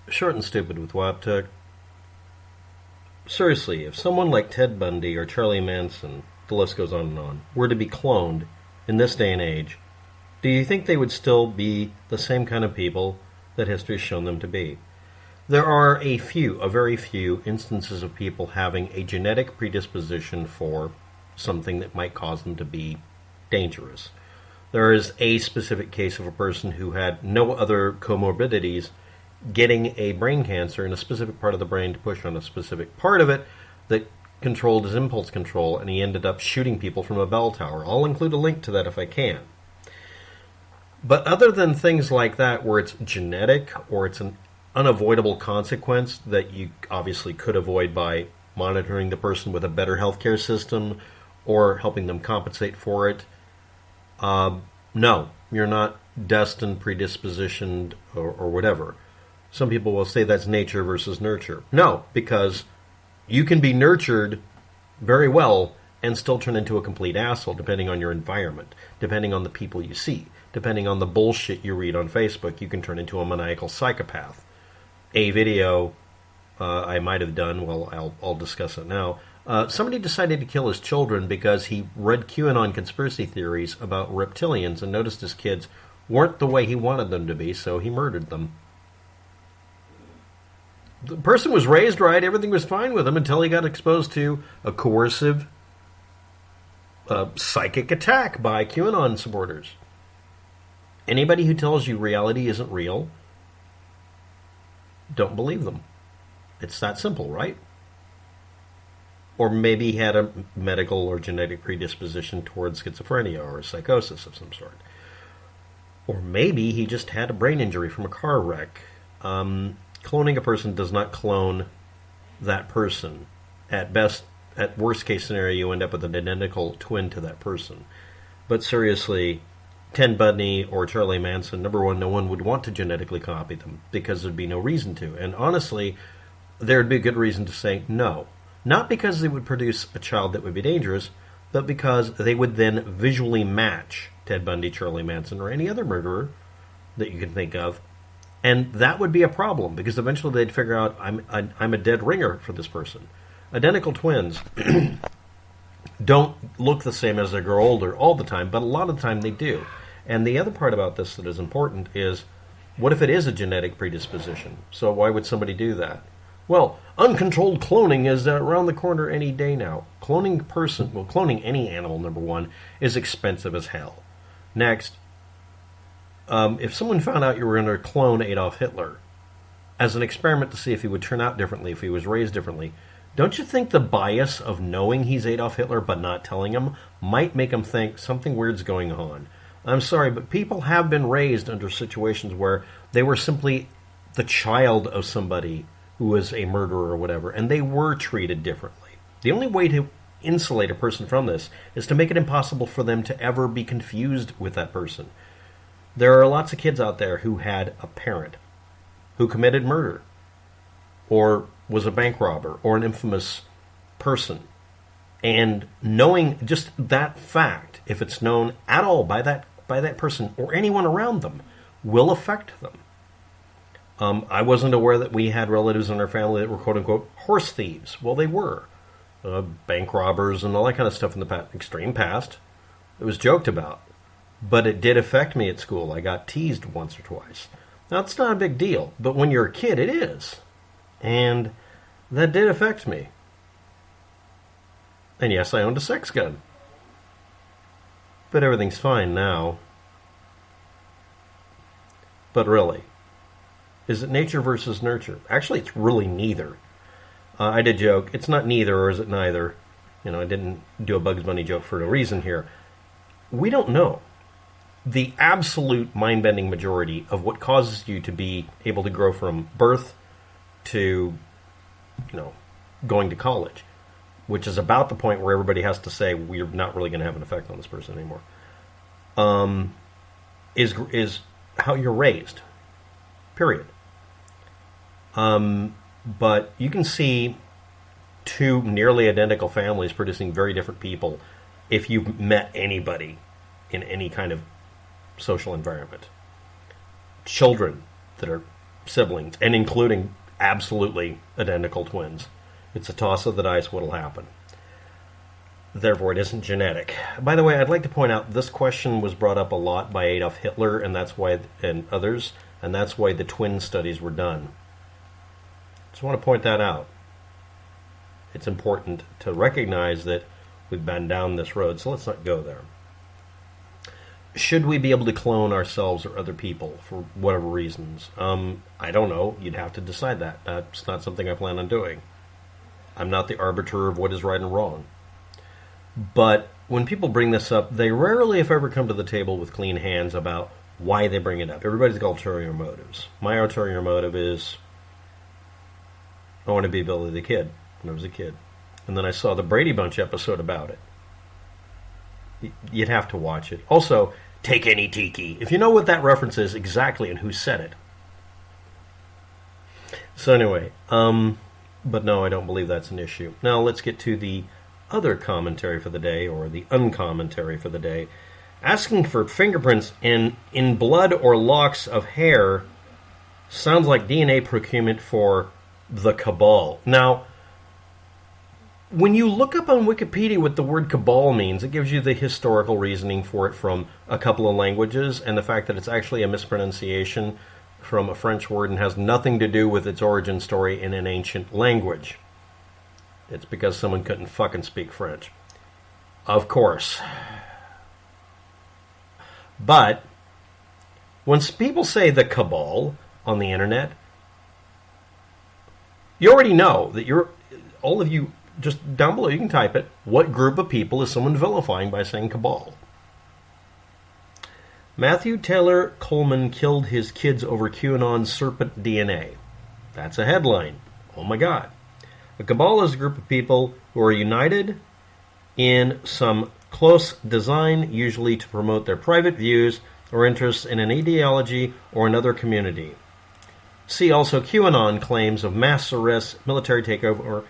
Short and stupid with waptek. Seriously, if someone like Ted Bundy or Charlie Manson, the list goes on, were to be cloned in this day and age, do you think they would still be the same kind of people that history has shown them to be? There are a very few instances of people having a genetic predisposition for something that might cause them to be dangerous. There is a specific case of a person who had no other comorbidities getting a brain cancer in a specific part of the brain to push on a specific part of it that controlled his impulse control, and he ended up shooting people from a bell tower. I'll include a link to that if I can. But other than things like that where it's genetic or it's an unavoidable consequence that you obviously could avoid by monitoring the person with a better healthcare system or helping them compensate for it, no, you're not destined, predispositioned, or whatever. Some people will say that's nature versus nurture. No, because you can be nurtured very well and still turn into a complete asshole depending on your environment, depending on the people you see, depending on the bullshit you read on Facebook. You can turn into a maniacal psychopath. A video I might have done, well, I'll discuss it now. Somebody decided to kill his children because he read QAnon conspiracy theories about reptilians and noticed his kids weren't the way he wanted them to be, so he murdered them. The person was raised right, everything was fine with him until he got exposed to a coercive psychic attack by QAnon supporters. Anybody who tells you reality isn't real, don't believe them. It's that simple, right? Or maybe he had a medical or genetic predisposition towards schizophrenia or psychosis of some sort. Or maybe he just had a brain injury from a car wreck. Cloning a person does not clone that person. At best, at worst case scenario, you end up with an identical twin to that person. But seriously, Ted Bundy or Charlie Manson, number one, no one would want to genetically copy them because there'd be no reason to. And honestly, there'd be a good reason to say no. Not because they would produce a child that would be dangerous, but because they would then visually match Ted Bundy, Charlie Manson, or any other murderer that you can think of. And that would be a problem, because eventually they'd figure out, I'm a dead ringer for this person. Identical twins don't look the same as they grow older all the time, but a lot of the time they do. And the other part about this that is important is, what if it is a genetic predisposition? So why would somebody do that? Well, uncontrolled cloning is around the corner any day now. Cloning any animal, number one, is expensive as hell. Next, if someone found out you were going to clone Adolf Hitler as an experiment to see if he would turn out differently, if he was raised differently, don't you think the bias of knowing he's Adolf Hitler but not telling him might make him think something weird's going on? I'm sorry, but people have been raised under situations where they were simply the child of somebody who was a murderer or whatever, and they were treated differently. The only way to insulate a person from this is to make it impossible for them to ever be confused with that person. There are lots of kids out there who had a parent who committed murder or was a bank robber or an infamous person. And knowing just that fact, if it's known at all by that person or anyone around them, will affect them. I wasn't aware that we had relatives in our family that were quote-unquote horse thieves. Well, they were. Bank robbers and all that kind of stuff in the extreme past. It was joked about. But it did affect me at school. I got teased once or twice. Now, it's not a big deal, but when you're a kid, it is. And that did affect me. And yes, I owned a sex gun. But everything's fine now. But really, is it nature versus nurture? Actually, it's really neither. I did joke, it's not neither, or is it neither? You know, I didn't do a Bugs Bunny joke for no reason here. We don't know. The absolute mind-bending majority of what causes you to be able to grow from birth to, going to college, which is about the point where everybody has to say, we're not really going to have an effect on this person anymore, is how you're raised. Period. But you can see two nearly identical families producing very different people if you've met anybody in any kind of social environment. Children that are siblings, and including absolutely identical twins. It's a toss of the dice what'll happen. Therefore, it isn't genetic. By the way, I'd like to point out this question was brought up a lot by Adolf Hitler and others, and that's why the twin studies were done. Just want to point that out. It's important to recognize that we've been down this road, so let's not go there. Should we be able to clone ourselves or other people for whatever reasons? I don't know. You'd have to decide that. That's not something I plan on doing. I'm not the arbiter of what is right and wrong. But when people bring this up, they rarely, if ever, come to the table with clean hands about why they bring it up. Everybody's got ulterior motives. My ulterior motive is I want to be Billy the Kid when I was a kid. And then I saw the Brady Bunch episode about it. You'd have to watch it. Also, take any tiki. If you know what that reference is exactly and who said it. So anyway, but no, I don't believe that's an issue. Now let's get to the other commentary for the day, or the uncommentary for the day. Asking for fingerprints in blood or locks of hair sounds like DNA procurement for the cabal. Now, when you look up on Wikipedia what the word cabal means, it gives you the historical reasoning for it from a couple of languages, and the fact that it's actually a mispronunciation from a French word and has nothing to do with its origin story in an ancient language. It's because someone couldn't fucking speak French. Of course. But when people say the cabal on the internet, you already know that all of you, just down below, you can type it. What group of people is someone vilifying by saying cabal? Matthew Taylor Coleman killed his kids over QAnon serpent DNA. That's a headline. Oh my God. A cabal is a group of people who are united in some close design, usually to promote their private views or interests in an ideology or another community. See also QAnon claims of mass arrests, military takeover,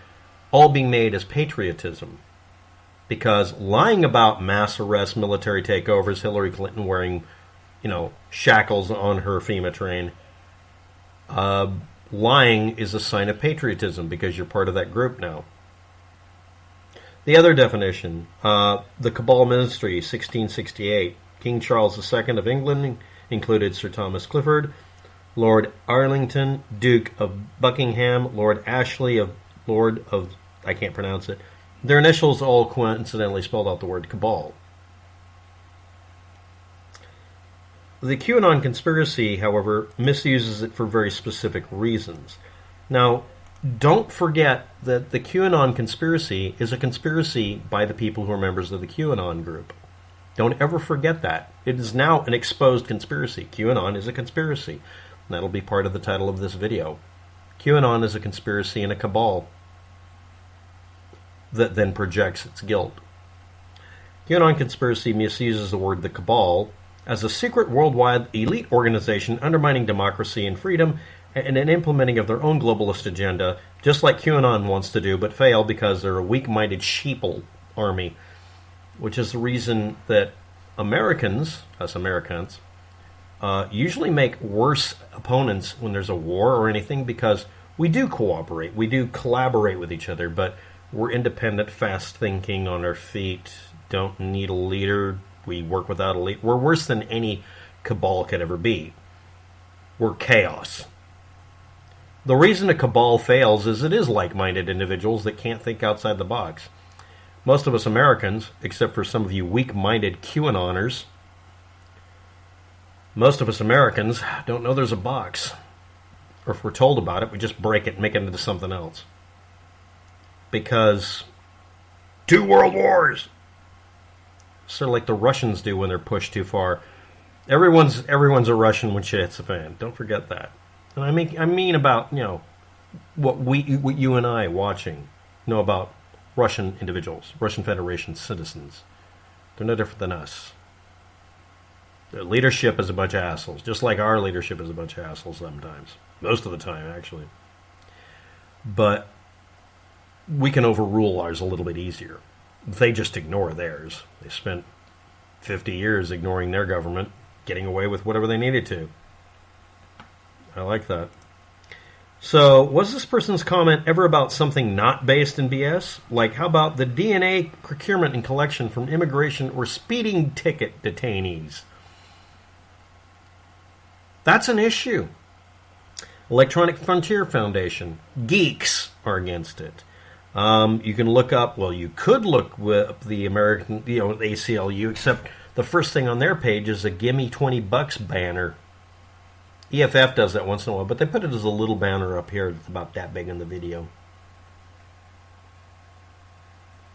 all being made as patriotism. Because lying about mass arrests, military takeovers, Hillary Clinton wearing, shackles on her FEMA train, lying is a sign of patriotism because you're part of that group now. The other definition, the Cabal Ministry, 1668. King Charles II of England included Sir Thomas Clifford, Lord Arlington, Duke of Buckingham, Lord Ashley, Lord of, I can't pronounce it. Their initials all coincidentally spelled out the word cabal. The QAnon conspiracy, however, misuses it for very specific reasons. Now, don't forget that the QAnon conspiracy is a conspiracy by the people who are members of the QAnon group. Don't ever forget that. It is now an exposed conspiracy. QAnon is a conspiracy. That'll be part of the title of this video. QAnon is a conspiracy and a cabal that then projects its guilt. QAnon conspiracy misuses the word the cabal as a secret worldwide elite organization undermining democracy and freedom and an implementing of their own globalist agenda, just like QAnon wants to do, but fail because they're a weak-minded sheeple army, which is the reason that us Americans, usually make worse opponents when there's a war or anything, because we do cooperate, we do collaborate with each other, but we're independent, fast-thinking, on our feet, don't need a leader, we work without a leader. We're worse than any cabal could ever be. We're chaos. The reason a cabal fails is it is like-minded individuals that can't think outside the box. Most of us Americans, except for some of you weak-minded QAnoners, most of us Americans don't know there's a box. Or if we're told about it, we just break it and make it into something else. Because 2 world wars! Sort of like the Russians do when they're pushed too far. Everyone's a Russian when shit hits the fan. Don't forget that. And I mean about, what you and I watching know about Russian individuals, Russian Federation citizens. They're no different than us. Their leadership is a bunch of assholes, just like our leadership is a bunch of assholes sometimes. Most of the time, actually. But we can overrule ours a little bit easier. They just ignore theirs. They spent 50 years ignoring their government, getting away with whatever they needed to. I like that. So, was this person's comment ever about something not based in BS? Like, how about the DNA procurement and collection from immigration or speeding ticket detainees? That's an issue. Electronic Frontier Foundation. Geeks are against it. You can look up, well, you could look with the American, ACLU, except the first thing on their page is a gimme $20 banner. EFF does that once in a while, but they put it as a little banner up here that's about that big in the video.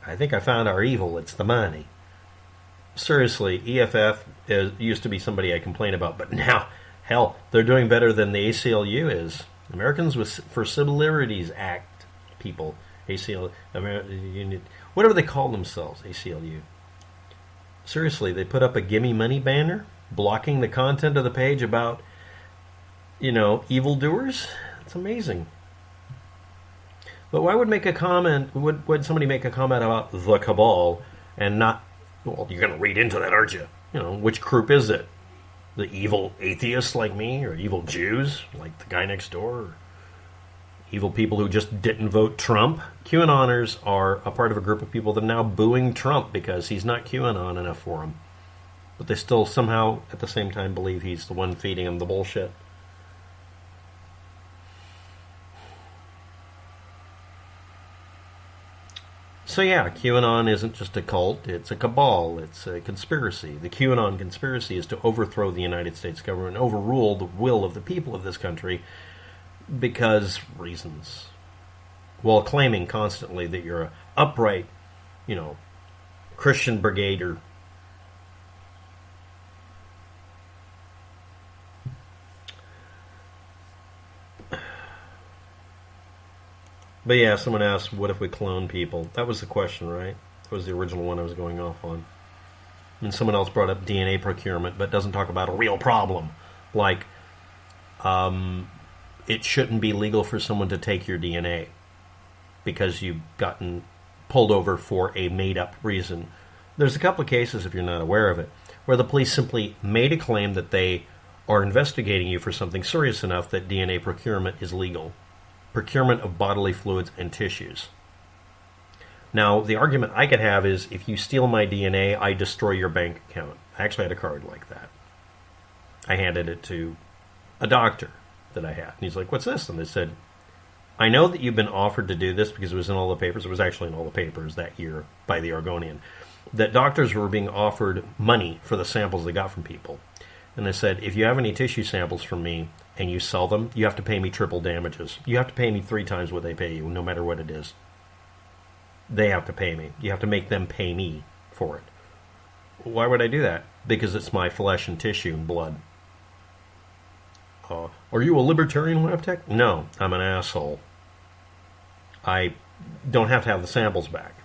I think I found our evil. It's the money. Seriously, EFF used to be somebody I complain about, but now, hell, they're doing better than the ACLU is. Americans for Civil Liberties Act people. ACLU, whatever they call themselves, ACLU. Seriously, they put up a gimme money banner blocking the content of the page about evildoers. It's amazing. But why would make a comment? Would somebody make a comment about the cabal and not? Well, you're going to read into that, aren't you? Which group is it? The evil atheists like me, or evil Jews like the guy next door, or evil people who just didn't vote Trump? QAnoners are a part of a group of people that are now booing Trump because he's not QAnon enough for them. But they still somehow, at the same time, believe he's the one feeding them the bullshit. So yeah, QAnon isn't just a cult, it's a cabal, it's a conspiracy. The QAnon conspiracy is to overthrow the United States government, overrule the will of the people of this country because reasons. While claiming constantly that you're an upright, Christian brigader. But yeah, someone asked, what if we clone people? That was the question, right? That was the original one I was going off on. And someone else brought up DNA procurement, but doesn't talk about a real problem. Like, it shouldn't be legal for someone to take your DNA because you've gotten pulled over for a made-up reason. There's a couple of cases, if you're not aware of it, where the police simply made a claim that they are investigating you for something serious enough that DNA procurement is legal. Procurement of bodily fluids and tissues. Now, the argument I could have is, if you steal my DNA, I destroy your bank account. I actually had a card like that. I handed it to a doctor that I had. And he's like, what's this? And they said, I know that you've been offered to do this because it was in all the papers. It was actually in all the papers that year by the Oregonian. That doctors were being offered money for the samples they got from people. And they said, if you have any tissue samples from me and you sell them, you have to pay me triple damages. You have to pay me 3 times what they pay you, no matter what it is. They have to pay me. You have to make them pay me for it. Why would I do that? Because it's my flesh and tissue and blood. Are you a libertarian, waptek? No, I'm an asshole. I don't have to have the samples back.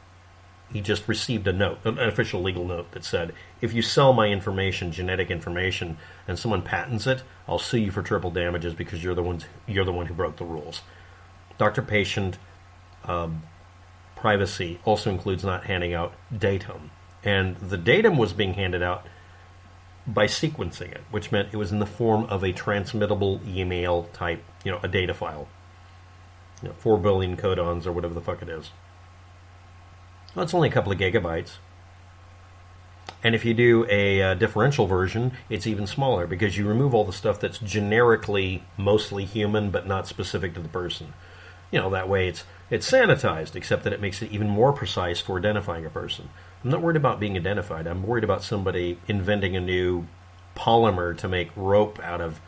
He just received a note, an official legal note that said, if you sell my information, genetic information, and someone patents it, I'll sue you for triple damages because you're the one who broke the rules. Doctor-patient privacy also includes not handing out datum. And the datum was being handed out by sequencing it, which meant it was in the form of a transmittable email type, a data file. 4 billion codons or whatever the fuck it is. Well, it's only a couple of gigabytes. And if you do a differential version, it's even smaller because you remove all the stuff that's generically mostly human but not specific to the person. That way it's sanitized, except that it makes it even more precise for identifying a person. I'm not worried about being identified. I'm worried about somebody inventing a new polymer to make rope out of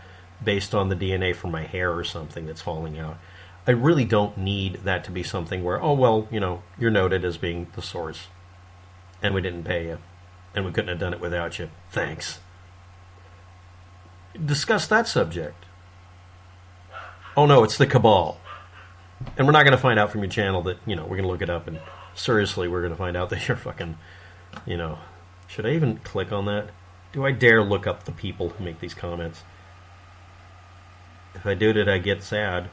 based on the DNA from my hair or something that's falling out. I really don't need that to be something where, you're noted as being the source. And we didn't pay you. And we couldn't have done it without you. Thanks. Discuss that subject. Oh no, it's the cabal. And we're not going to find out from your channel that, we're going to look it up and seriously we're going to find out that you're fucking, should I even click on that? Do I dare look up the people who make these comments? If I do, did I get sad?